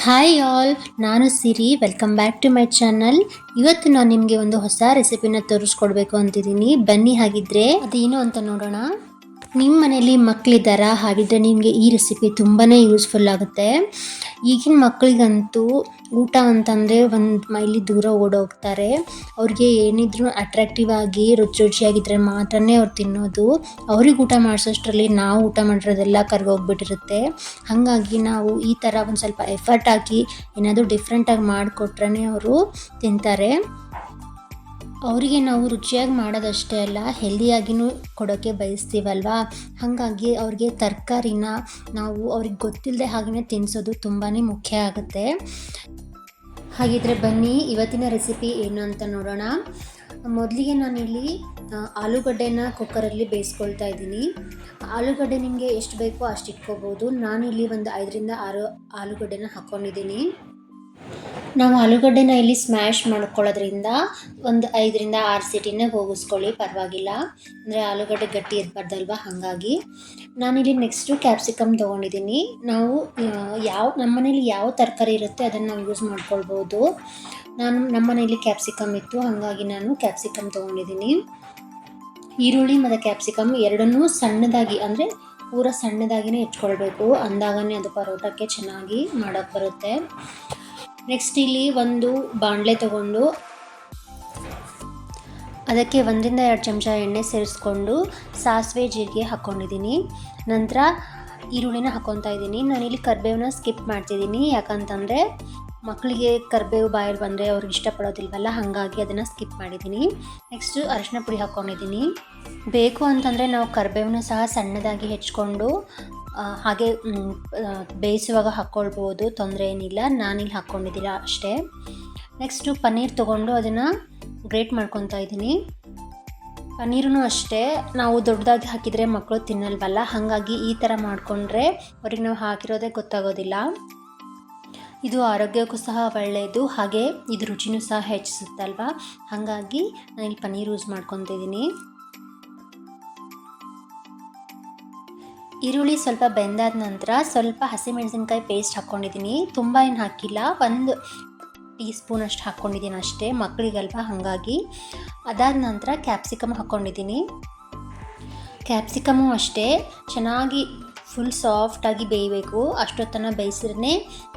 Hi all, ನಾನು Siri. Welcome back to my channel. ಇವತ್ತು ನಾನು ನಿಮಗೆ ಒಂದು ಹೊಸ ರೆಸಿಪಿನ ತೋರಿಸ್ಕೊಡ್ಬೇಕು ಅಂತಿದ್ದೀನಿ. ಬನ್ನಿ ಹಾಗಿದ್ರೆ ಅದೇನು ಅಂತ ನೋಡೋಣ. ನಿಮ್ಮ ಮನೇಲಿ ಮಕ್ಕಳಿದ್ದಾರಾ? ಹಾಗಿದ್ರೆ ನಿಮಗೆ ಈ ರೆಸಿಪಿ ತುಂಬಾ ಯೂಸ್ಫುಲ್ ಆಗುತ್ತೆ. ಈಗಿನ ಮಕ್ಕಳಿಗಂತೂ ಊಟ ಅಂತಂದರೆ ಒಂದು ಮೈಲಿ ದೂರ ಓಡೋಗ್ತಾರೆ. ಅವ್ರಿಗೆ ಏನಿದ್ರು ಅಟ್ರಾಕ್ಟಿವ್ ಆಗಿ ರುಚಿ ರುಚಿಯಾಗಿದ್ದರೆ ಮಾತ್ರನೇ ಅವ್ರು ತಿನ್ನೋದು. ಅವ್ರಿಗೆ ಊಟ ಮಾಡಿಸೋಷ್ಟರಲ್ಲಿ ನಾವು ಊಟ ಮಾಡಿರೋದೆಲ್ಲ ಕರ್ಗೋಗ್ಬಿಟ್ಟಿರುತ್ತೆ. ಹಾಗಾಗಿ ನಾವು ಈ ಥರ ಒಂದು ಸ್ವಲ್ಪ ಎಫರ್ಟ್ ಹಾಕಿ ಏನಾದರೂ ಡಿಫ್ರೆಂಟಾಗಿ ಮಾಡಿಕೊಟ್ರೆ ಅವರು ತಿಂತಾರೆ. ಅವರಿಗೆ ನಾವು ರುಚಿಯಾಗಿ ಮಾಡೋದಷ್ಟೇ ಅಲ್ಲ, ಹೆಲ್ದಿಯಾಗಿಯೂ ಕೊಡೋಕ್ಕೆ ಬಯಸ್ತೀವಲ್ವಾ. ಹಾಗಾಗಿ ಅವ್ರಿಗೆ ತರಕಾರಿನ ನಾವು ಅವ್ರಿಗೆ ಗೊತ್ತಿಲ್ಲದೆ ಹಾಗೆಯೇ ತಿನ್ನಿಸೋದು ತುಂಬಾ ಮುಖ್ಯ ಆಗುತ್ತೆ. ಹಾಗಿದ್ರೆ ಬನ್ನಿ ಇವತ್ತಿನ ರೆಸಿಪಿ ಏನು ಅಂತ ನೋಡೋಣ. ಮೊದಲಿಗೆ ನಾನಿಲ್ಲಿ ಆಲೂಗಡ್ಡೆನ ಕುಕ್ಕರಲ್ಲಿ ಬೇಯಿಸ್ಕೊಳ್ತಾ ಇದ್ದೀನಿ. ಆಲೂಗಡ್ಡೆ ನಿಮಗೆ ಎಷ್ಟು ಬೇಕೋ ಅಷ್ಟು ಇಟ್ಕೋಬೋದು. ನಾನಿಲ್ಲಿ ಒಂದು 5ರಿಂದ 6 ಆಲೂಗಡ್ಡೆನ ಹಾಕ್ಕೊಂಡಿದ್ದೀನಿ. ನಾವು ಆಲೂಗಡ್ಡೆನ ಇಲ್ಲಿ ಸ್ಮ್ಯಾಶ್ ಮಾಡ್ಕೊಳ್ಳೋದ್ರಿಂದ ಒಂದು 5ರಿಂದ 6 ಸಿಟಿನೇ ಹೋಗಿಸ್ಕೊಳ್ಳಿ, ಪರವಾಗಿಲ್ಲ. ಅಂದರೆ ಆಲೂಗಡ್ಡೆ ಗಟ್ಟಿ ಇರಬಾರ್ದಲ್ವ, ಹಾಗಾಗಿ. ನಾನಿಲ್ಲಿ ನೆಕ್ಸ್ಟು ಕ್ಯಾಪ್ಸಿಕಮ್ ತೊಗೊಂಡಿದ್ದೀನಿ. ನಾವು ನಮ್ಮ ಮನೇಲಿ ಯಾವ ತರಕಾರಿ ಇರುತ್ತೆ ಅದನ್ನು ನಾವು ಯೂಸ್ ಮಾಡ್ಕೊಳ್ಬೋದು. ನಮ್ಮ ಮನೇಲಿ ಕ್ಯಾಪ್ಸಿಕಮ್ ಇತ್ತು, ಹಾಗಾಗಿ ನಾನು ಕ್ಯಾಪ್ಸಿಕಮ್ ತೊಗೊಂಡಿದ್ದೀನಿ. ಈರುಳ್ಳಿ ಮತ್ತು ಕ್ಯಾಪ್ಸಿಕಮ್ ಎರಡನ್ನೂ ಸಣ್ಣದಾಗಿ, ಅಂದರೆ ಪೂರ ಸಣ್ಣದಾಗಿಯೇ ಹೆಚ್ಕೊಳ್ಬೇಕು, ಅಂದಾಗನೇ ಅದು ಪರೋಟಕ್ಕೆ ಚೆನ್ನಾಗಿ ಮಾಡೋಕ್ಕೆ ಬರುತ್ತೆ. ನೆಕ್ಸ್ಟ್ ಇಲ್ಲಿ ಒಂದು ಬಾಣಲೆ ತೊಗೊಂಡು ಅದಕ್ಕೆ 1ರಿಂದ 2 ಚಮಚ ಎಣ್ಣೆ ಸೇರಿಸ್ಕೊಂಡು ಸಾಸಿವೆ ಜೀರಿಗೆ ಹಾಕ್ಕೊಂಡಿದ್ದೀನಿ. ನಂತರ ಈರುಳ್ಳಿನ ಹಾಕ್ಕೊತಾ ಇದ್ದೀನಿ. ನಾನಿಲ್ಲಿ ಕರಿಬೇವನ್ನ ಸ್ಕಿಪ್ ಮಾಡ್ತಿದ್ದೀನಿ, ಯಾಕಂತಂದರೆ ಮಕ್ಕಳಿಗೆ ಕರಿಬೇವು ಬಾಯಲ್ಲಿ ಬಂದರೆ ಅವ್ರಿಗೆ ಇಷ್ಟಪಡೋದಿಲ್ವಲ್ಲ, ಹಾಗಾಗಿ ಅದನ್ನು ಸ್ಕಿಪ್ ಮಾಡಿದ್ದೀನಿ. ನೆಕ್ಸ್ಟು ಅರಿಶಿನ ಪುಡಿ ಹಾಕ್ಕೊಂಡಿದ್ದೀನಿ. ಬೇಕು ಅಂತಂದರೆ ನಾವು ಕರಿಬೇವನ್ನ ಸಹ ಸಣ್ಣದಾಗಿ ಹೆಚ್ಕೊಂಡು ಹಾಗೆ ಬೇಯಿಸುವಾಗ ಹಾಕ್ಕೊಳ್ಬೋದು, ತೊಂದರೆ ಏನಿಲ್ಲ. ನಾನಿಲ್ಲಿ ಹಾಕ್ಕೊಂಡಿದ್ದಿಲ್ಲ ಅಷ್ಟೇ. ನೆಕ್ಸ್ಟು ಪನ್ನೀರ್ ತೊಗೊಂಡು ಅದನ್ನು ಗ್ರೇಟ್ ಮಾಡ್ಕೊತಾ ಇದ್ದೀನಿ. ಪನ್ನೀರೂ ಅಷ್ಟೇ, ನಾವು ದೊಡ್ಡದಾಗಿ ಹಾಕಿದರೆ ಮಕ್ಕಳು ತಿನ್ನಲ್ವಲ್ಲ, ಹಾಗಾಗಿ ಈ ಥರ ಮಾಡಿಕೊಂಡ್ರೆ ಅವ್ರಿಗೆ ನಾವು ಹಾಕಿರೋದೇ ಗೊತ್ತಾಗೋದಿಲ್ಲ. ಇದು ಆರೋಗ್ಯಕ್ಕೂ ಸಹ ಒಳ್ಳೆಯದು, ಹಾಗೆ ಇದು ರುಚಿನೂ ಸಹ ಹೆಚ್ಚಿಸುತ್ತಲ್ವ, ಹಾಗಾಗಿ ನಾನಿಲ್ಲಿ ಪನ್ನೀರ್ ಯೂಸ್ ಮಾಡ್ಕೊತಿದ್ದೀನಿ. ಈರುಳ್ಳಿ ಸ್ವಲ್ಪ ಬೆಂದಾದ ನಂತರ ಸ್ವಲ್ಪ ಹಸಿಮೆಣಸಿನ್ಕಾಯಿ ಪೇಸ್ಟ್ ಹಾಕ್ಕೊಂಡಿದ್ದೀನಿ. ತುಂಬ ಏನು ಹಾಕಿಲ್ಲ, 1 ಟೀ ಸ್ಪೂನ್ ಅಷ್ಟು ಹಾಕ್ಕೊಂಡಿದ್ದೀನಿ ಅಷ್ಟೇ, ಮಕ್ಕಳಿಗಲ್ವ ಹಾಗಾಗಿ. ಅದಾದ ನಂತರ ಕ್ಯಾಪ್ಸಿಕಮ್ ಹಾಕ್ಕೊಂಡಿದ್ದೀನಿ. ಕ್ಯಾಪ್ಸಿಕಮು ಅಷ್ಟೇ ಚೆನ್ನಾಗಿ ಫುಲ್ ಸಾಫ್ಟಾಗಿ ಬೇಯಬೇಕು, ಅಷ್ಟೊತ್ತನ ಬೇಯಿಸಿದ್ರೆ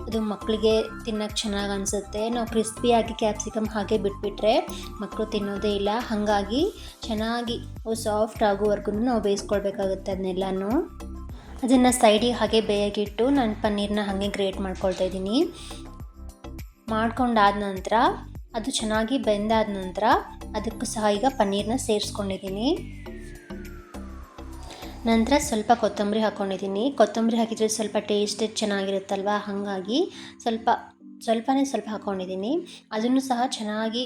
ಅದು ಮಕ್ಕಳಿಗೆ ತಿನ್ನೋಕ್ಕೆ ಚೆನ್ನಾಗಿ ಅನಿಸುತ್ತೆ. ನಾವು ಕ್ರಿಸ್ಪಿಯಾಗಿ ಕ್ಯಾಪ್ಸಿಕಮ್ ಹಾಗೆ ಬಿಟ್ಬಿಟ್ರೆ ಮಕ್ಕಳು ತಿನ್ನೋದೇ ಇಲ್ಲ, ಹಾಗಾಗಿ ಚೆನ್ನಾಗಿ ಸಾಫ್ಟ್ ಆಗೋವರೆಗೂ ನಾವು ಬೇಯಿಸ್ಕೊಳ್ಬೇಕಾಗುತ್ತೆ ಅದನ್ನೆಲ್ಲನೂ. ಅದನ್ನು ಸೈಡಿಗೆ ಹಾಗೆ ಬೇಯಾಗಿಟ್ಟು ನಾನು ಪನ್ನೀರನ್ನ ಹಾಗೆ ಗ್ರೇಟ್ ಮಾಡ್ಕೊಳ್ತಾ ಇದ್ದೀನಿ. ಮಾಡ್ಕೊಂಡಾದ ನಂತರ ಅದು ಚೆನ್ನಾಗಿ ಬೆಂದಾದ ನಂತರ ಅದಕ್ಕೂ ಸಹ ಈಗ ಪನ್ನೀರನ್ನ ಸೇರಿಸ್ಕೊಂಡಿದ್ದೀನಿ. ನಂತರ ಸ್ವಲ್ಪ ಕೊತ್ತಂಬರಿ ಹಾಕ್ಕೊಂಡಿದ್ದೀನಿ. ಕೊತ್ತಂಬರಿ ಹಾಕಿದರೆ ಸ್ವಲ್ಪ ಟೇಸ್ಟ್ ಚೆನ್ನಾಗಿರುತ್ತಲ್ವ, ಹಾಗಾಗಿ ಸ್ವಲ್ಪನೇ ಹಾಕ್ಕೊಂಡಿದ್ದೀನಿ. ಅದನ್ನು ಸಹ ಚೆನ್ನಾಗಿ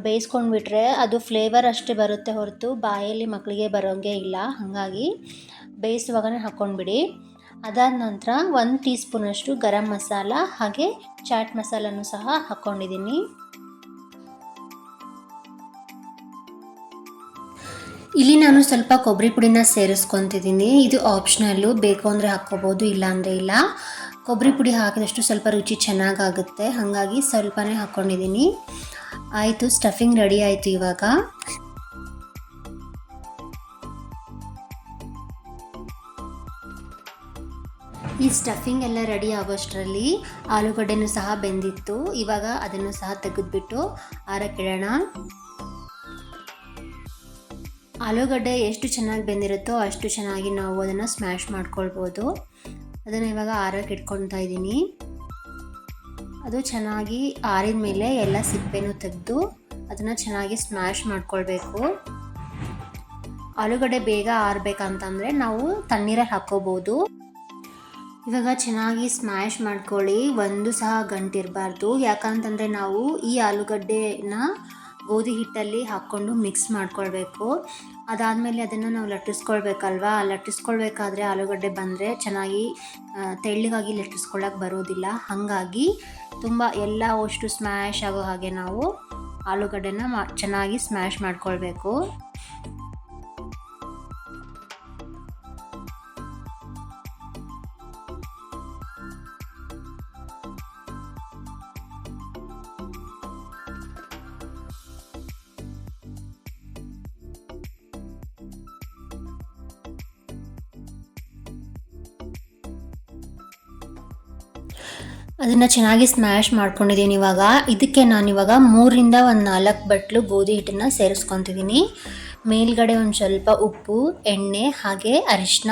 ಬೇಯಿಸ್ಕೊಂಡ್ಬಿಟ್ರೆ ಅದು ಫ್ಲೇವರ್ ಅಷ್ಟೇ ಬರುತ್ತೆ ಹೊರತು ಬಾಯಲ್ಲಿ ಮಕ್ಕಳಿಗೆ ಬರೋಂಗೆ ಇಲ್ಲ, ಹಾಗಾಗಿ ಬೇಯಿಸುವಾಗನೇ ಹಾಕ್ಕೊಂಡ್ಬಿಡಿ. ಅದಾದ ನಂತರ 1 ಟೀ ಸ್ಪೂನಷ್ಟು ಗರಂ ಮಸಾಲ ಹಾಗೆ ಚಾಟ್ ಮಸಾಲನೂ ಸಹ ಹಾಕ್ಕೊಂಡಿದ್ದೀನಿ. ಇಲ್ಲಿ ನಾನು ಸ್ವಲ್ಪ ಕೊಬ್ಬರಿ ಪುಡಿನ ಸೇರಿಸ್ಕೊತಿದ್ದೀನಿ. ಇದು ಆಪ್ಷನಲ್ಲು, ಬೇಕು ಅಂದರೆ ಹಾಕ್ಕೋಬೋದು, ಇಲ್ಲಾಂದರೆ ಇಲ್ಲ. ಕೊಬ್ಬರಿ ಪುಡಿ ಹಾಕಿದಷ್ಟು ಸ್ವಲ್ಪ ರುಚಿ ಚೆನ್ನಾಗಾಗುತ್ತೆ, ಹಾಗಾಗಿ ಸ್ವಲ್ಪನೇ ಹಾಕ್ಕೊಂಡಿದ್ದೀನಿ. ಆಯಿತು, ಸ್ಟಫಿಂಗ್ ರೆಡಿ ಆಯಿತು. ಇವಾಗ ಈ ಸ್ಟಫಿಂಗ್ ಎಲ್ಲ ರೆಡಿ ಆಗೋಷ್ಟರಲ್ಲಿ ಆಲೂಗಡ್ಡೆನೂ ಸಹ ಬೆಂದಿತ್ತು. ಇವಾಗ ಅದನ್ನು ಸಹ ತೆಗೆದುಬಿಟ್ಟು ಆರಕ್ಕಿಡೋಣ. ಆಲೂಗಡ್ಡೆ ಎಷ್ಟು ಚೆನ್ನಾಗಿ ಬೆಂದಿರುತ್ತೋ ಅಷ್ಟು ಚೆನ್ನಾಗಿ ನಾವು ಅದನ್ನು ಸ್ಮ್ಯಾಶ್ ಮಾಡ್ಕೊಳ್ಬೋದು. ಅದನ್ನು ಇವಾಗ ಆರಕ್ಕೆ ಇಟ್ಕೊತಾ ಇದ್ದೀನಿ. ಅದು ಚೆನ್ನಾಗಿ ಆರಿದ ಮೇಲೆ ಎಲ್ಲ ಸಿಪ್ಪೆನೂ ತೆಗೆದು ಅದನ್ನು ಚೆನ್ನಾಗಿ ಸ್ಮ್ಯಾಶ್ ಮಾಡ್ಕೊಳ್ಬೇಕು. ಆಲೂಗಡ್ಡೆ ಬೇಗ ಆರಬೇಕಂತಂದರೆ ನಾವು ತಣ್ಣೀರಲ್ಲಿ ಹಾಕ್ಕೋಬೋದು. ಇವಾಗ ಚೆನ್ನಾಗಿ ಸ್ಮ್ಯಾಶ್ ಮಾಡ್ಕೊಳ್ಳಿ, ಒಂದು ಸಹ ಗಂಟಿರಬಾರ್ದು, ಯಾಕಂತಂದರೆ ನಾವು ಈ ಆಲೂಗಡ್ಡೆನ ಗೋಧಿ ಹಿಟ್ಟಲ್ಲಿ ಹಾಕ್ಕೊಂಡು ಮಿಕ್ಸ್ ಮಾಡ್ಕೊಳ್ಬೇಕು. ಅದಾದಮೇಲೆ ಅದನ್ನು ನಾವು ಲಟ್ಟಿಸ್ಕೊಳ್ಬೇಕಲ್ವಾ, ಲಟ್ಟಿಸ್ಕೊಳ್ಬೇಕಾದ್ರೆ ಆಲೂಗಡ್ಡೆ ಬಂದರೆ ಚೆನ್ನಾಗಿ ತೆಳ್ಳಗಾಗಿ ಲಟ್ಟಿಸ್ಕೊಳ್ಳೋಕೆ ಬರೋದಿಲ್ಲ, ಹಾಗಾಗಿ ತುಂಬ ಎಲ್ಲ ಅಷ್ಟು ಸ್ಮ್ಯಾಶ್ ಆಗೋ ಹಾಗೆ ನಾವು ಆಲೂಗಡ್ಡೆನ ಚೆನ್ನಾಗಿ ಸ್ಮ್ಯಾಶ್ ಮಾಡ್ಕೊಳ್ಬೇಕು. ಅದನ್ನು ಚೆನ್ನಾಗಿ ಸ್ಮ್ಯಾಶ್ ಮಾಡ್ಕೊಂಡಿದ್ದೀನಿ. ಇವಾಗ ಇದಕ್ಕೆ ನಾನಿವಾಗ 3ರಿಂದ 4 ಬಟ್ಲು ಗೋಧಿ ಹಿಟ್ಟನ್ನು ಸೇರಿಸ್ಕೊತಿದ್ದೀನಿ. ಮೇಲ್ಗಡೆ ಒಂದು ಸ್ವಲ್ಪ ಉಪ್ಪು, ಎಣ್ಣೆ ಹಾಗೆ ಅರಿಶಿನ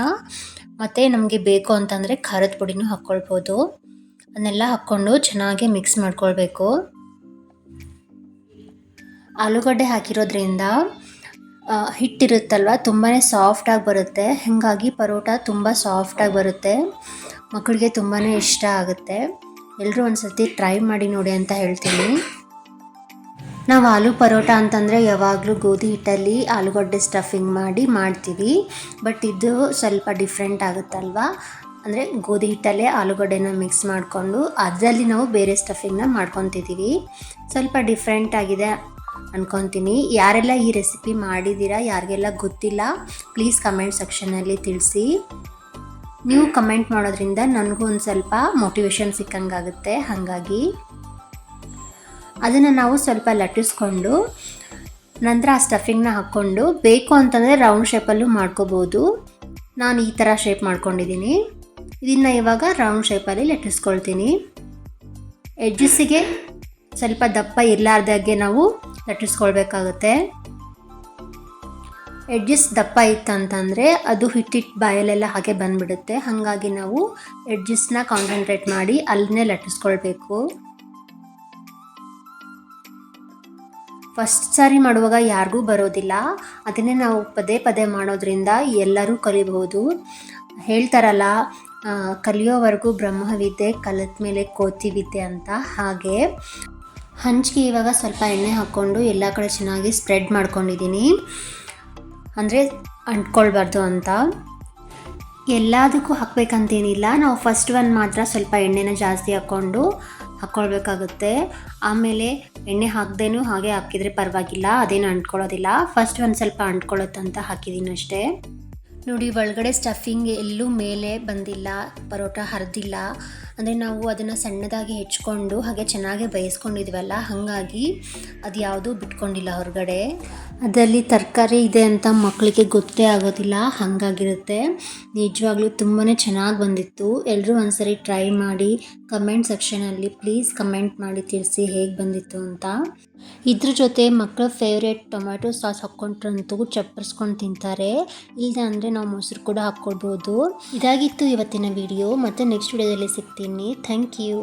ಮತ್ತು ನಮಗೆ ಬೇಕು ಅಂತಂದರೆ ಖಾರದ ಪುಡಿನೂ ಹಾಕ್ಕೊಳ್ಬೋದು. ಅದನ್ನೆಲ್ಲ ಹಾಕ್ಕೊಂಡು ಚೆನ್ನಾಗಿ ಮಿಕ್ಸ್ ಮಾಡ್ಕೊಳ್ಬೇಕು. ಆಲೂಗಡ್ಡೆ ಹಾಕಿರೋದ್ರಿಂದ ಹಿಟ್ಟಿರುತ್ತಲ್ವ ತುಂಬಾ ಸಾಫ್ಟಾಗಿ ಬರುತ್ತೆ. ಹಾಗಾಗಿ ಪರೋಟ ತುಂಬ ಸಾಫ್ಟಾಗಿ ಬರುತ್ತೆ. ಮಕ್ಕಳಿಗೆ ತುಂಬಾ ಇಷ್ಟ ಆಗುತ್ತೆ. ಎಲ್ಲರೂ ಒಂದು ಸರ್ತಿ ಟ್ರೈ ಮಾಡಿ ನೋಡಿ ಅಂತ ಹೇಳ್ತೀನಿ. ನಾವು ಆಲೂ ಪರೋಟ ಅಂತಂದರೆ ಯಾವಾಗಲೂ ಗೋಧಿ ಹಿಟ್ಟಲ್ಲಿ ಆಲೂಗಡ್ಡೆ ಸ್ಟಫಿಂಗ್ ಮಾಡಿ ಮಾಡ್ತೀವಿ. ಬಟ್ ಇದು ಸ್ವಲ್ಪ ಡಿಫ್ರೆಂಟ್ ಆಗುತ್ತಲ್ವ. ಅಂದರೆ ಗೋಧಿ ಹಿಟ್ಟಲ್ಲೇ ಆಲೂಗಡ್ಡೆನ ಮಿಕ್ಸ್ ಮಾಡಿಕೊಂಡು ಅದರಲ್ಲಿ ನಾವು ಬೇರೆ ಸ್ಟಫಿಂಗ್ನ ಮಾಡ್ಕೊತಿದ್ದೀವಿ. ಸ್ವಲ್ಪ ಡಿಫ್ರೆಂಟ್ ಆಗಿದೆ ಅಂದ್ಕೊತೀನಿ. ಯಾರೆಲ್ಲ ಈ ರೆಸಿಪಿ ಮಾಡಿದ್ದೀರಾ, ಯಾರಿಗೆಲ್ಲ ಗೊತ್ತಿಲ್ಲ ಪ್ಲೀಸ್ ಕಮೆಂಟ್ ಸೆಕ್ಷನಲ್ಲಿ ತಿಳಿಸಿ. ನೀವು ಕಮೆಂಟ್ ಮಾಡೋದ್ರಿಂದ ನನಗೂ ಒಂದು ಸ್ವಲ್ಪ ಮೋಟಿವೇಶನ್ ಸಿಕ್ಕಂಗಾಗುತ್ತೆ. ಹಾಗಾಗಿ ಅದನ್ನು ನಾವು ಸ್ವಲ್ಪ ಲಟ್ಟಿಸ್ಕೊಂಡು ನಂತರ ಆ ಸ್ಟಫಿಂಗ್ನ ಹಾಕ್ಕೊಂಡು ಬೇಕು ಅಂತಂದರೆ ರೌಂಡ್ ಶೇಪಲ್ಲೂ ಮಾಡ್ಕೋಬೋದು. ನಾನು ಈ ಥರ ಶೇಪ್ ಮಾಡ್ಕೊಂಡಿದ್ದೀನಿ. ಇದನ್ನು ಇವಾಗ ರೌಂಡ್ ಶೇಪಲ್ಲಿ ಲಟ್ಟಿಸ್ಕೊಳ್ತೀನಿ. ಎಡ್ಜಸ್ಸಿಗೆ ಸ್ವಲ್ಪ ದಪ್ಪ ಇರಲಾರ್ದಾಗೆ ನಾವು ಲಟ್ಟಿಸ್ಕೊಳ್ಬೇಕಾಗುತ್ತೆ. ಎಡ್ಜಸ್ ದಪ್ಪ ಇತ್ತಂತಂದರೆ ಅದು ಹಿಟ್ಟಿಟ್ಟು ಬಾಯಲ್ಲೆಲ್ಲ ಹಾಗೆ ಬಂದುಬಿಡುತ್ತೆ. ಹಾಗಾಗಿ ನಾವು ಎಡ್ಜಸ್ನ ಕಾನ್ಸಂಟ್ರೇಟ್ ಮಾಡಿ ಅಲ್ಲೇ ಲಟ್ಟಿಸ್ಕೊಳ್ಬೇಕು. ಫಸ್ಟ್ ಸಾರಿ ಮಾಡುವಾಗ ಯಾರಿಗೂ ಬರೋದಿಲ್ಲ. ಅದನ್ನೇ ನಾವು ಪದೇ ಪದೇ ಮಾಡೋದ್ರಿಂದ ಎಲ್ಲರೂ ಕಲಿಬಹುದು. ಹೇಳ್ತಾರಲ್ಲ, ಕಲಿಯೋವರೆಗೂ ಬ್ರಹ್ಮವಿದ್ಯೆ, ಕಲಿತ ಮೇಲೆ ಕೋತಿ ವಿದ್ಯೆ ಅಂತ. ಹಾಗೆ ಹಂಚಿಗೆ ಇವಾಗ ಸ್ವಲ್ಪ ಎಣ್ಣೆ ಹಾಕ್ಕೊಂಡು ಎಲ್ಲ ಕಡೆ ಚೆನ್ನಾಗಿ ಸ್ಪ್ರೆಡ್ ಮಾಡ್ಕೊಂಡಿದ್ದೀನಿ. ಅಂದರೆ ಅಂಟ್ಕೊಳ್ಬಾರ್ದು ಅಂತ. ಎಲ್ಲದಕ್ಕೂ ಹಾಕಬೇಕಂತೇನಿಲ್ಲ. ನಾವು ಫಸ್ಟ್ ಒಂದು ಮಾತ್ರ ಸ್ವಲ್ಪ ಎಣ್ಣೆನ ಜಾಸ್ತಿ ಹಾಕ್ಕೊಳ್ಬೇಕಾಗುತ್ತೆ. ಆಮೇಲೆ ಎಣ್ಣೆ ಹಾಕ್ದೇನೂ ಹಾಗೆ ಹಾಕಿದರೆ ಪರವಾಗಿಲ್ಲ, ಅದೇನು ಅಂಟ್ಕೊಳ್ಳೋದಿಲ್ಲ. ಫಸ್ಟ್ ಒಂದು ಸ್ವಲ್ಪ ಅಂಟ್ಕೊಳ್ಳುತ್ತಂತ ಹಾಕಿದ್ದೀನಿ ಅಷ್ಟೇ. ನೋಡಿ, ಒಳಗಡೆ ಸ್ಟಫಿಂಗ್ ಎಲ್ಲೂ ಮೇಲೆ ಬಂದಿಲ್ಲ, ಪರೋಟ ಹರಿದಿಲ್ಲ. ಅಂದರೆ ನಾವು ಅದನ್ನು ಸಣ್ಣದಾಗಿ ಹೆಚ್ಕೊಂಡು ಹಾಗೆ ಚೆನ್ನಾಗಿ ಬೇಯಿಸ್ಕೊಂಡಿದ್ವಲ್ಲ, ಹಾಗಾಗಿ ಅದು ಯಾವುದೂ ಬಿಟ್ಕೊಂಡಿಲ್ಲ ಹೊರಗಡೆ. ಅದರಲ್ಲಿ ತರಕಾರಿ ಇದೆ ಅಂತ ಮಕ್ಕಳಿಗೆ ಗೊತ್ತೇ ಆಗೋದಿಲ್ಲ, ಹಾಗಾಗಿರುತ್ತೆ. ನಿಜವಾಗ್ಲೂ ತುಂಬಾ ಚೆನ್ನಾಗಿ ಬಂದಿತ್ತು. ಎಲ್ಲರೂ ಒಂದ್ಸರಿ ಟ್ರೈ ಮಾಡಿ ಕಮೆಂಟ್ ಸೆಕ್ಷನಲ್ಲಿ ಪ್ಲೀಸ್ ಕಮೆಂಟ್ ಮಾಡಿ ತಿಳಿಸಿ ಹೇಗೆ ಬಂದಿತ್ತು ಅಂತ. ಇದ್ರ ಜೊತೆ ಮಕ್ಕಳ ಫೇವ್ರೇಟ್ ಟೊಮ್ಯಾಟೊ ಸಾಸ್ ಹಾಕ್ಕೊಂಡ್ರಂತೂ ಚಪ್ಪರಿಸ್ಕೊಂಡು ತಿಂತಾರೆ. ಇಲ್ಲದೆ ಅಂದರೆ ನಾವು ಮೊಸರು ಕೂಡ ಹಾಕ್ಕೊಳ್ಬೋದು. ಇದಾಗಿತ್ತು ಇವತ್ತಿನ ವಿಡಿಯೋ. ಮತ್ತು ನೆಕ್ಸ್ಟ್ ವಿಡಿಯೋದಲ್ಲಿ ಸಿಗ್ತೀನಿ. Thank you.